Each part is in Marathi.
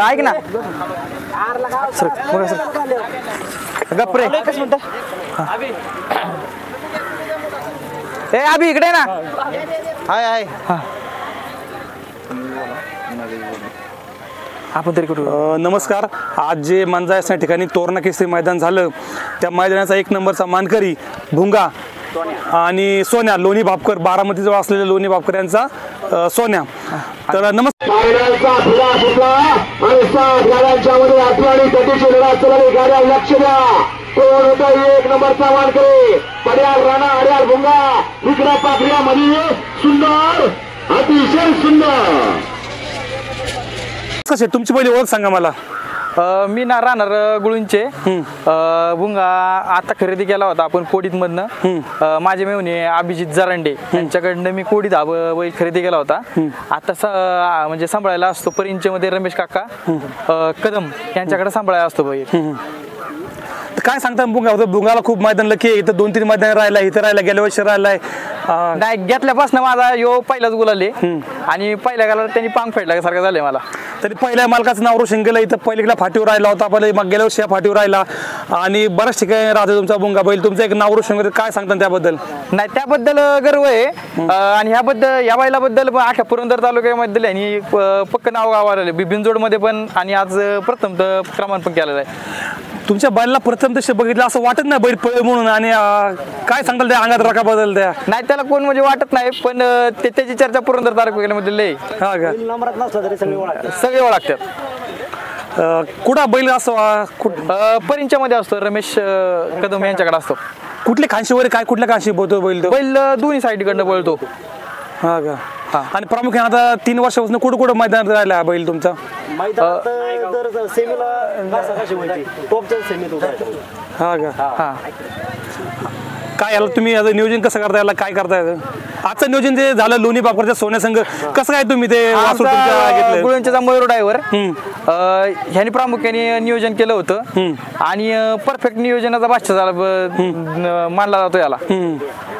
ऐक ना सर बघा सर गप्रे ए अभि इकडे ना हाय हाय आपण तरी करू नमस्कार. आज जे मांजा या ठिकाणी तोरणा केसरी मैदान झालं त्या मैदानाचा 1 नंबरचा मानकरी भुंगा आणि सोन्या लोणी भापकर बारामतीजवळ असलेल्या लोणी भापकर यांचा सोन्या. तर नमस्कार. एक नंबरचा मानकरी पड्याल राणा अड्याल भुंगा इकडे पाकड्या मध्ये सुंदर अतिशय सुंदर. कसे तुमची पहिली ओळख सांगा मला. मी ना राहणार गुळूंचे भुंगा आता खरेदी केला होता आपण कोडीत मधनं माझे मेवणे अभिजित जरांडे यांच्याकडनं मी कोडीत हा बैल खरेदी केला होता. आता म्हणजे सांभाळायला असतो परिंचे मध्ये रमेश काका कदम यांच्याकडे सांभाळायला असतो बैल. काय सांगता भुंगाला खूप मैदान लकी आहे. इथं 2-3 मैदान राहिला इथं राहिला गेल्या वर्षी राहिलाय. नाही घेतल्यापासून माझा यो पहिलाच गुलाले आणि पहिल्या गाला त्यांनी पांग फेडल्यासारखं झालंय मला. तरी पहिल्या मालकाचं नाव रोशन केलं. इथं पहिल्या फाटीवर राहिला होता मग गेल्या वर्षी फाटीवर राहिला आणि बऱ्याच ठिकाणी राहतो तुमचा भुंगा बैल. तुमचं एक नाव रोशन काय सांगता त्याबद्दल. नाही त्याबद्दल गर्व आहे आणि ह्याबद्दल या बैलाबद्दल अख्या पुरंदर तालुक्यामध्ये आणि पक्क नाव गावाला आले बिनजोड मध्ये पण आणि आज प्रथम क्रमांक पण केलेला आहे. तुमच्या बैलाला प्रथम तसे बघितलं असं वाटत नाही बैल पळे म्हणून आणि काय सांगताल त्या अंगात रका बदल द्या. नाही त्याला कोण म्हणजे वाटत नाही पण त्याची चर्चा पुरंदर तालुक्यामध्ये लय. हा का सगळे ओळखतात. कुठं बैल असतो परिंच्या मध्ये असतो रमेश कदम यांच्याकडे असतो. कुठले खांशी वगैरे काय कुठल्या खांशी बोलतो बैल. बैल दोन्ही साईडकडनं बोलतो. हा का. आणि प्रामुख्याने आता 3 वर्षापासून कुठं कुठं मैदानात राहिला बैल तुमचा. हा का. काय याला तुम्ही आता नियोजन कसं करता याला काय करता येतं. आजचं नियोजन जे झालं लोणी भापरच्या सोन्या संघ कसं काय तुम्ही ते गुळूंचा मयूर ड्रायव्हर ह्याने प्रामुख्याने नियोजन केलं होतं आणि परफेक्ट नियोजनाचा बादशाह झाला मानला जातो याला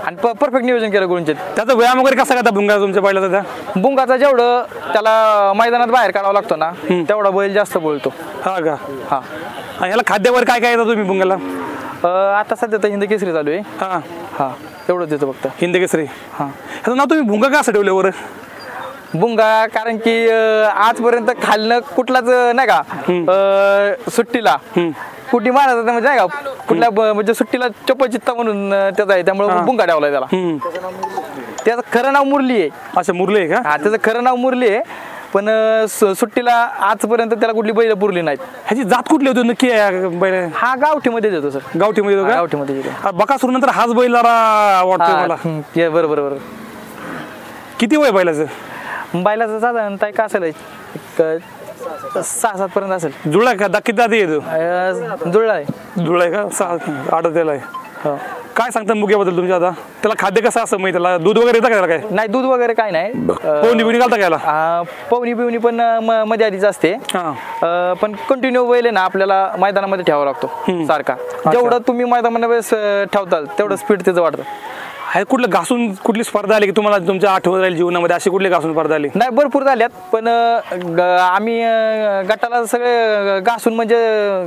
आणि परफेक्ट नियोजन केलं गुळूंचे. त्याचा व्यायाम वगैरे कसा करता भुंगा तुमच्या बैलाचा. त्या भुंगाचा जेवढं त्याला मैदानात बाहेर काढावं लागतो ना तेवढा बैल जास्त बोलतो. हा का. हा आणि याला खाद्यावर काय काय येतं तुम्ही भुंगाला. आता सध्या तर हिंद केसरी चालू आहे. हा हा एवढंच देतो फक्त हिंद केसरी. हा ह्याचं नाव तुम्ही भुंगा कसं ठेवलं बरं. भुंगा कारण की आजपर्यंत खाल्लं कुठलाच नाही का सुट्टीला कुठे मारत म्हणजे नाही का कुठल्या म्हणजे सुट्टीला चप्पचित्ता म्हणून त्याचा आहे त्यामुळे भुंगा ठेवलाय त्याला. त्याचं खरं नाव मुरली आहे. असं मुरली आहे का. हा त्याचं खरं नाव मुरली आहे पण सुट्टीला आजपर्यंत त्याला कुठली बैल पुरली नाहीत. ह्याची जात कुठली होती नक्की बैल. हा गावठीमध्ये देतो सर. गावठीमध्ये येतो का. गावठीमध्ये देतो. बकासूर नंतर हाच बैल वाटतो मला. बरोबर बरोबर. किती वय बैलाचं. बैलाचं साधारण काय का असेल 6-7 पर्यंत असेल. जुळलाय का किती दादी येतो. जुळलाय जुळलाय का 6 आठवतेला आहे. काय सांगतात मुग्याबद्दल तुमच्या आता. त्याला खाद्य कसं असं माहिती त्याला दूध वगैरे येतं का त्याला. काय नाही दूध वगैरे काय नाही. पवनी बिवणी घालता का. पवनी बिवणी पण मध्ये आधीच असते पण कंटिन्यू बैल ना आपल्याला मैदानामध्ये ठेवावा लागतो सारखा. जेवढं तुम्ही मैदानामध्ये ठेवताल तेवढं स्पीड त्याचं वाढतं. आहे कुठलं घासून कुठली स्पर्धा आली की तुम्हाला तुमच्या आठवण राहील जीवनामध्ये अशी कुठली घासून स्पर्धा आली. नाही भरपूर झाल्यात पण आम्ही गटाला सगळे घासून म्हणजे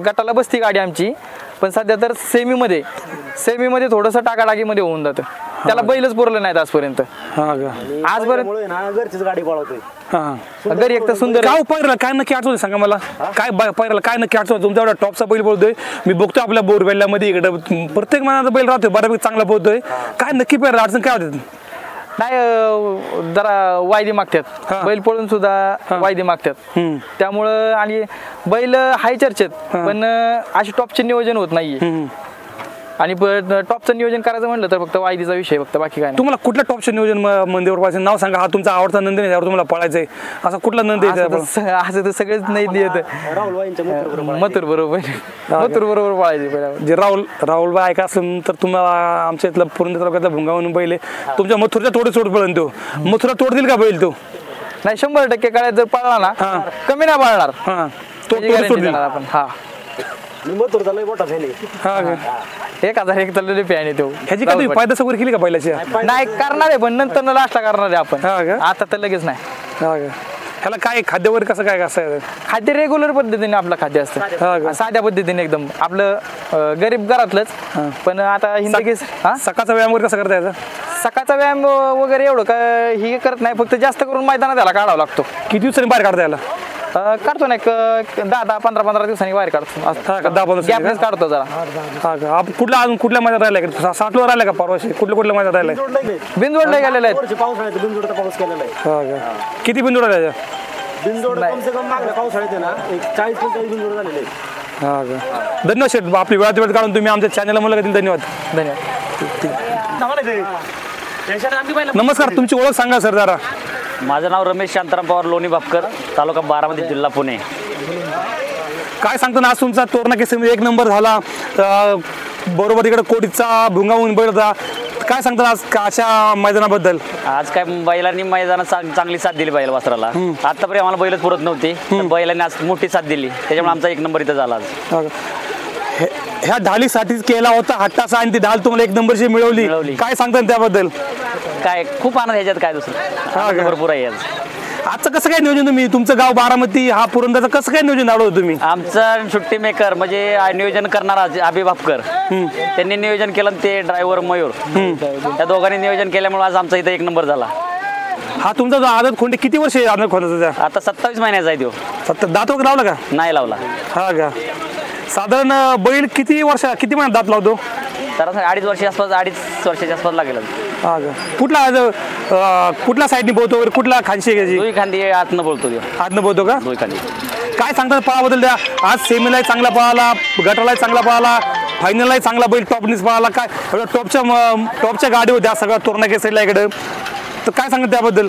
गटाला बसती गाडी आमची पण सध्या तर सेमीमध्ये थोडंसं टाकाटाकीमध्ये होऊन जातं. त्याला बैलच पुरलं नाहीत आजपर्यंत. आजपर्यंत घरचीच गाडी पळवतोय. घरी एक तर सुंदर. काय पैराला काय नक्की आठवतं सांगा मला. काय पैराला काय नक्की आठवतं तुमचा एवढा टॉपचा बैल बोलतोय मी बघतोय आपल्या बोरवेल्ल्यामध्ये इकडे प्रत्येक महिन्याचा बैल राहतोय बऱ्यापैकी चांगला पोहतोय. काय नक्की पैराला अडचण काय होते. नाही जरा वायदी मागतात बैल पळून सुद्धा वायदी मागतात त्यामुळं आणि बैल हाय चर्चेत पण अशी टॉपचे नियोजन होत नाहीये आणि टॉपचं नियोजन करायचं म्हणलं तर फक्त वायदीचा विषय फक्त बाकी काय. तुम्हाला कुठल्या टॉपचं नियोजन मंदिरावर पाहिजे नाव सांगा. हा तुमचा आवडता नंदी नाही त्यावर तुम्हाला पळायचंय असा कुठला नंदी असं तर सगळेच नाही येत. मथुर बरोबर पळायचे. जे राहुल बाय ऐका असेल तर तुम्हाला आमच्या इथला पुरंदर तालुक्यातला भुंगा म्हणून बैल आहे तुमच्या मथुरच्या थोडे सोड पळून तो मथुरा तोड देईल का बैल. तो नाही 100% काळात जर पळला ना कमी नाही पळणार. आपण हा मथुरचा लय मोठा फॅन आहे. 1001 चाललेले फॅन आहे तो. ह्याची कधी पायदास वगैरे केली का बैलाची. नाही करणार आहे पण नंतर लास्टला करणार आहे आपण. आता तर लगेच नाही. ह्याला काय खाद्य वगैरे कसं काय आहे? खाद्य रेग्युलर पद्धतीने आपलं खाद्य हा असतं का? साध्या पद्धतीने एकदम आपलं गरीब घरातलंच पण आता हिंदकेस सकाळचा व्यायाम वगैरे कसा करता याचा? सकाळचा व्यायाम वगैरे एवढं काय ही करत नाही फक्त जास्त करून मैदानात त्याला काढावा लागतो किती दिवसांनी बाहेर काढता याला? काढतो ना एक 10-15 दिवसांनी बाहेर काढतो हा का? 10-15 दिवसांनी गॅपनेच काढतो जरा हा का? आपण कुठल्या मैदानात राहिलाय का? 60ला राहिलाय का परवाशी? कुठल्या मैदानात राहिलाय? बिनजोडला गेलेले आहेत पावसाळ्यात बिनजोडचा पाऊस केलेला आहे. हा का? किती बिंदू राहिल्या? बिनजोड कम से कम मागल्या पावसाळ्यात आहे ना एक 40-45 बिनजोड झालेले आहे. हा का? धन्यवाद शेठ, आपली वेळात वेळ काढून तुम्ही आमच्या चॅनलला मुलाखत दिली, धन्यवाद. नमस्कार, तुमची ओळख सांगा सर जरा. माझं नाव रमेश शांताराम पवार, लोणी बापकर, तालुका बारामती, जिल्हा पुणे. काय सांगतो ना, आज तुमचा तोरणा केसरीमध्ये 1 नंबर झाला, बरोबर इकडे कोटीचा भुंगावून बैल होता. काय सांगता आज अशा मैदानाबद्दल? आज काय बैलांनी मैदानात चांगली साथ दिली बैल वासराला. आतापर्यंत आम्हाला बैलच पुरत नव्हती, तर बैलांनी आज मोठी साथ दिली, त्याच्यामुळे आमचा 1 नंबर इथं झाला आज. ह्या ढालीसाठीच केला होता हट्टाचा आणि ती ढाल तुम्हाला 1 नंबरची मिळवली. काय सांगता त्याबद्दल? काय खूप आनंद ह्याच्यात, काय दुसरं भरपूर आहे आज. आजचं कसं काय नियोजन तुम्ही? तुमचं गाव बारामती, हा पुरंदरचं कसं काय नियोजन लावलं तुम्ही? आमचं सुट्टी मेकर म्हणजे नियोजन करणारा अभि बापकर, त्यांनी नियोजन केलं, ते ड्रायव्हर मयूर, त्या दोघांनी नियोजन केल्यामुळे आज आमचा इथं 1 नंबर झाला. हा तुमचा जो आदत खोंडे किती वर्ष आहे? आदत खोंडाचा आता 27 महिन्याचा आहे तो. दात वगैरे लावला का? नाही लावला. हा का? साधारण बैल किती महिन्यात दात लावतो? तर 2.5 वर्षाच्या आसपास, 2.5 वर्षाच्या आसपास लागेल. हा का? कुठल्या साईडने बोलतो वगैरे? कुठला खांशी घ्यायची? दोन्ही खांदी आतनं बोलतो तो. आतनं बोलतो का? दोन्ही खांदी. काय सांगतात पळाबद्दल? द्या, आज सेमीलाही चांगला पळाला, गटालाही चांगला पळाला, फायनललाही चांगला बैल टॉपनीच पळाला. काय टॉपच्या गाडी होत्या सगळ्या तोरणा केसरीला इकडे, तर काय सांगत त्याबद्दल?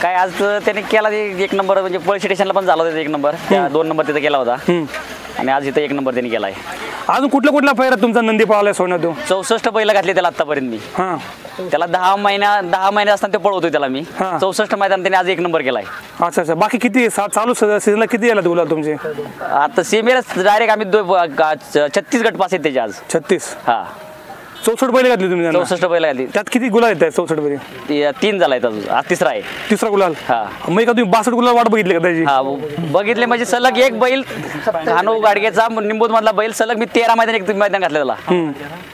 काय आज त्याने केला 1 नंबर, म्हणजे पळशी स्टेशनला पण झाला होता 1 नंबर, 2 नंबर तिथे केला होता, आणि आज इथं 1 नंबर त्यांनी केलाय. अजून कुठल्या फेऱ्यात तुमचा नंदी पळालाय सोन्यात? 64 बैल घातले त्याला आतापर्यंत मी. हा, त्याला 10 महिने असताना ते पळवतोय त्याला मी. 64 मैदान त्याने आज 1 नंबर केलाय. अच्छा. बाकी किती चालू सीझनला किती याला तुला तुमचे? आता सीमेला डायरेक्ट आम्ही 36 गट पास आहेत त्याचे आज. 36? हा. 64 बैल घातली तुम्ही? 64 बैल घातली. त्यात किती गुलाल आहेत? 64 बैल 3 झाला अजून, आज 3रा आहे. 3रा गुलाल? हा. मग का तुम्ही 62 गुलाल वाट बघितली का त्याची? हा, बघितले म्हणजे सलग एक बैल, हानू गाडगेचा निंबूत मधला बैल, सलग मी 13 मैदान घातलं त्याला.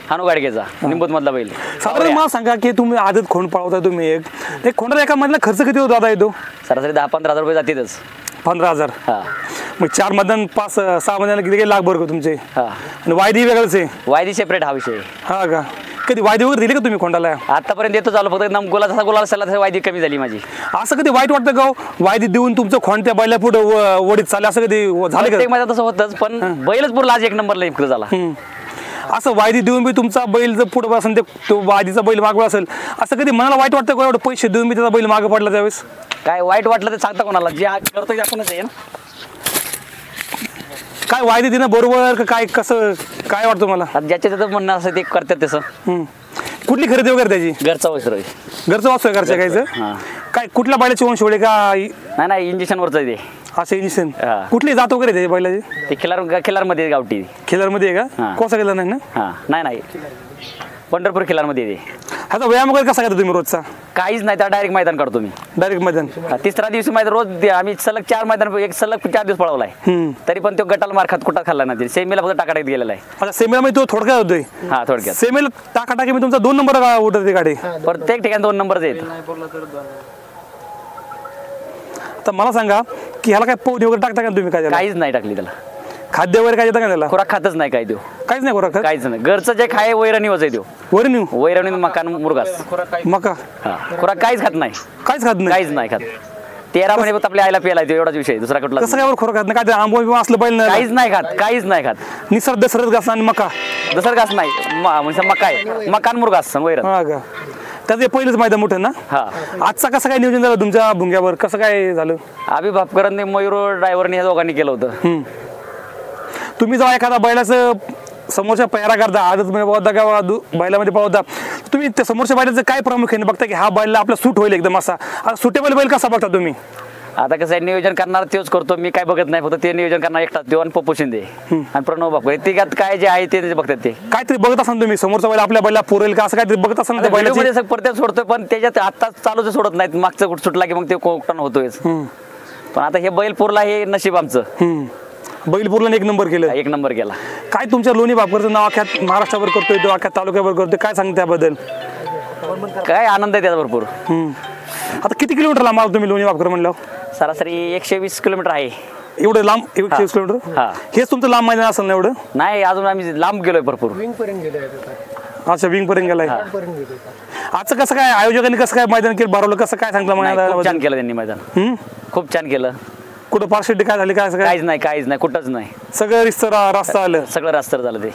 हानू गाडगेचा निंबूत मधला बैल. साधारण मला सांगा की तुम्ही आदत खोंड पळवताय तुम्ही, एक खोंडाला एका मधला खर्च किती होतो दादा येतो? सरासरी 10-15 हजार रुपये जातीलच. 15,000? हा. मग 4 मैदान 5-6 मैदान किती लाख भर तुमचे? हा. आणि वायदी वेगळंच आहे? वायदी सेपरेट हा विषय. हा का? कधी वायदी वगैरे दिली का तुम्ही खोंडाला? आतापर्यंत येतो चालू, फक्त गुलाल असला तर वायदी कमी झाली माझी. असं कधी वाईट वाटतं का वायदी देऊन तुमचं खोंड त्या बैला पुढे वडीत चालले, असं कधी झालं का? माझं तसं होतच, पण बैलच पूर्ण आज 1 नंबरला इकडे झाला. असं वायदी देऊन बी तुमचा बैल जर पुढे असेल, तो वायदीचा बैल मागवा असेल, असं कधी मनाला वाईट वाटतं का एवढं पैसे देऊन बी त्याचा बैल मागे पडला त्यावेळेस? काय वाईट वाटलं तर सांगता कोणाला, जे करतो ते आपणच आहे ना. काय वायदी देणं बरोबर का काय, कसं काय वाटतं मला? ज्याच्या त्याचं म्हणणं असं ते करतात तसं. कुठली खरेदी वगैरे त्याची? घरचा वस्त्र आहे. घरचं वाचू आहे घरच्या गायचं? काय कुठल्या बैलाची वंश होळे का? नाही, इंजेक्शनवरच आहे ते. असं इंजेक्शन? हा. कुठली जात वगैरे त्याची बैलाची? ते खिलारमध्ये गावठी. खिलारमध्ये आहे का? हा. कोसा केला नाही ना? हा, नाही, पंढरपूर खिलारमध्ये येते. आता व्यायाम वगैरे कसा करता तुम्ही रोजचा? काहीच नाही, तर डायरेक्ट मैदान काढतो मी. डायरेक्ट मैदान? 3रा दिवशी मैदान रोज. आम्ही सलग 4 मैदान, एक सलग 4 दिवस पळवलाय, तरी पण तो गटाला मार खात कुठं खाल्ला नाही. सेमीला फक्त टाकाटाकीत गेलेला आहे. आता सेमीला मध्ये तो थोडक्यात होतोय? हा, थोडक्यात. सेमीला टाकाटाकी मी तुमचा 2 नंबर उठते गाडी? प्रत्येक ठिकाणी 2 नंबरच आहेत. तर मला सांगा की ह्याला काय पोहणी वगैरे टाकता का तुम्ही? काय काहीच नाही टाकली त्याला. खाद्य वगैरे काय देता का त्याला? खुराक खातच नाही काय देऊ. काहीच नाही खुराक? काहीच नाही. घरचं जे खाय वैरणीवच आहे देऊ. वैरणी, मकान, मुरगास, मका. हा. खुराक काहीच खात नाही. काहीच खात नाही? काहीच नाही खात. 13 महिने फक्त आपल्या आईला प्यायला येतो, एवढाच विषय, दुसरा कुठला? कसं काय खुराक खात नाही? काय आंबो असलं पाहिजे? काहीच नाही खात, काहीच नाही खात. निसर्ग दसरत घास आणि मका? दसर घास नाही, म्हणजे मका आहे, मकान, मुरगास, वैरण. हा का? त्याचं पहिलंच मैदान मोठं ना? हा. आजचा कसं काय नियोजन झालं तुमच्या भुंग्यावर? कसं काय झालं? अभि बापकरांनी, मयूर ड्रायव्हरने ह्या दोघांनी केलं होतं. तुम्ही जेव्हा एखादा बैलाचं समोरच्या पैरा करता, आदतमध्ये पळवता किंवा बैलामध्ये पळवता, तुम्ही त्या समोरच्या बैलाचं काय प्रामुख्याने बघता की हा बैल आपला सूट होईल एकदम असा? सुटेबल बैल कसा बघता तुम्ही? आता कसं आहे, नियोजन करणार तेच करतो मी, काय बघत नाही. फक्त ते नियोजन करणार एकटाच देव आणि पप्पू शिंदे आणि प्रणव बापकर, तिघात काय जे आहे ते बघतात. ते काहीतरी बघत असाल तुम्ही, समोरचा बैल आपल्या बैला पुरेल का असं काहीतरी बघत असाल? प्रत्येक सोडतोय, पण त्याच्यात आता चालूच सोडत नाहीत. मागचं सुटला की मग ते कोकटान होतोय. पण आता हे बैलपूरला हे नशीब आमचं. बैलपूरला 1 नंबर केलं. 1 नंबर केला. काय तुमच्या लोणी भापकरचं नाव अख्ख्या महाराष्ट्रावर करतोय, तो अख्ख्या तालुक्यावर करतोय, काय सांगता त्याबद्दल? काय आनंद आहे त्याचा भरपूर. आता किती किलोमीटर लांब आला तुम्ही लोणी भापकर म्हणलं? सरासरी 120 किलोमीटर आहे. एवढं लांब 120 किलोमीटर? हा. हेच तुमचं लांब मैदान असेल ना एवढं? नाही, अजून आम्ही लांब गेलोय भरपूर. अच्छा, विंग पर्यंत गेलाय. आजचं कसं काय आयोजकांनी कसं काय मैदान केलं, भरवलं कसं काय सांगलं नाही, खूप मला? छान केलं त्यांनी मैदान. खूप छान केलं. कुठं पार्शेटी काय झाली, काय असं काय? काहीच नाही कुठंच नाही. सगळं रस्ता आलं. सगळं रस्त्यावर झालं ते.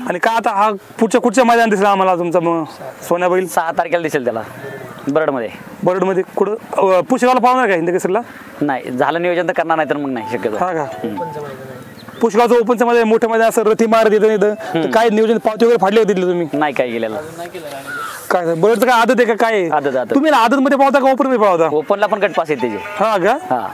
आणि का आता हा कुठच्या मैदान दिसला आम्हाला तुमचा मग सोन्या बैल? 6 तारखेला दिसेल त्याला बरडमध्ये. बरडमध्ये कुठं पुशेगावला पाहणार का हिंद केसरला? नाही, झालं नियोजन तर करणार नाही तर मग नाही शक्यतो. हा का? पुशेगावचं ओपनचं मध्ये मोठं मैदान असं रथी मारत येतं तर काय नियोजन पावती वगैरे फाडले होते तुम्ही? नाही काय गेलेलं. काय बरडचं काय आदत आहे का काय? आदत. तुम्ही आदत मध्ये पावता का ओपन मध्ये पावता? ओपनला पण गट पास आहेत त्याचे. हा का? हा.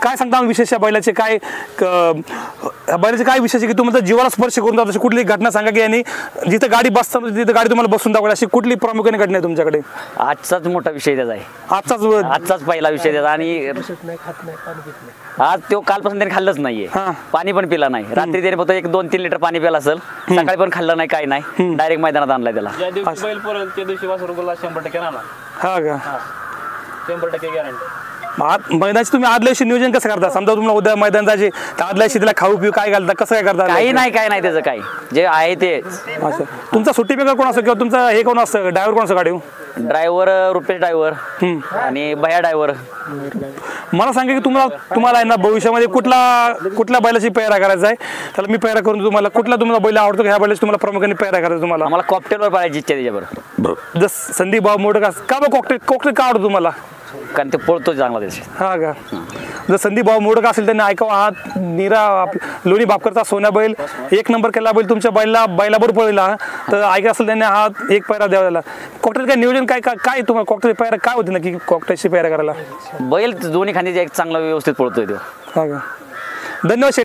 काय सांगता विशेष या बैलाचे काय बैलाचे काय विशेष आहे की तुम्हाला जीवाला स्पर्श करून जातो, अशी कुठली घटना सांगा की आणि जिथं गाडी बसता तिथं गाडी तुम्हाला बसून दाखवली, अशी कुठली प्रामुख्याने घटना आहे तुमच्याकडे? आजचाच मोठा विषय त्याचा आहे. आजचाच पहिला विषय त्याचा. आणि आज तो कालपासून त्याने खाल्लंच नाहीये. पाणी पण पिला नाही. रात्री त्याने फक्त 1-2-3 लिटर पाणी पिला असेल. सकाळी पण खाल्लं नाही, काही नाही. डायरेक्ट मैदानात आणलाय त्याला. ज्या दिवशी बैल पळेल त्या दिवशी वासरूला 100% राहणार. हा का? 100% गॅरंटी. मैदानाचे तुम्ही आदल्या दिवशी नियोजन कसं करता? समजा तुम्हाला उद्या मैदान जायचे तर आदल्या दिवशी त्याला खाऊ पिऊ काय घालता, कसं काय करता? काही नाही त्याचं काही जे आहे ते. अच्छा, तुमचा सुट्टी मेकर कोण असतो किंवा तुमचा हे कोण असतं, ड्रायव्हर कोण असतं गाडी? ड्रायव्हर रुपेश ड्रायव्हर आणि भया ड्रायव्हर. मला सांगा की तुम्हाला आहे ना भविष्यामध्ये कुठल्या बैलाची पेहरा करायचा आहे, त्याला मी पेहरा करून तुम्हाला बैल आवडतो ह्या बैलाची तुम्हाला प्रामुख्याने पेहरा करायचा तुम्हाला? आम्हाला कॉकटेलवर पाळायची इच्छा त्याच्याबरोबर. जसं संदीप भाऊ मोडक का मग कॉकटेल का आवडतो तुम्हाला? कारण ते पळतो चांगला त्याचे. हा का? जर संदीप भाऊ मोडक असेल त्यांनी ऐकावं, हा लोणी भापकरचा सोन्या बैल 1 नंबर केला बैल तुमच्या बैलाबरोबर पळला तर ऐका असेल त्यांनी हा एक पैरा द्यावा त्याला. कॉकटेल काय नियोजन काय तुम्हाला कॉकटेल पैरा काय होते ना की कॉकटेलची पैरा करायला? बैल दोन्ही खांद्याचे एक चांगला व्यवस्थित पळतोय तो. हा का? धन्यवाद.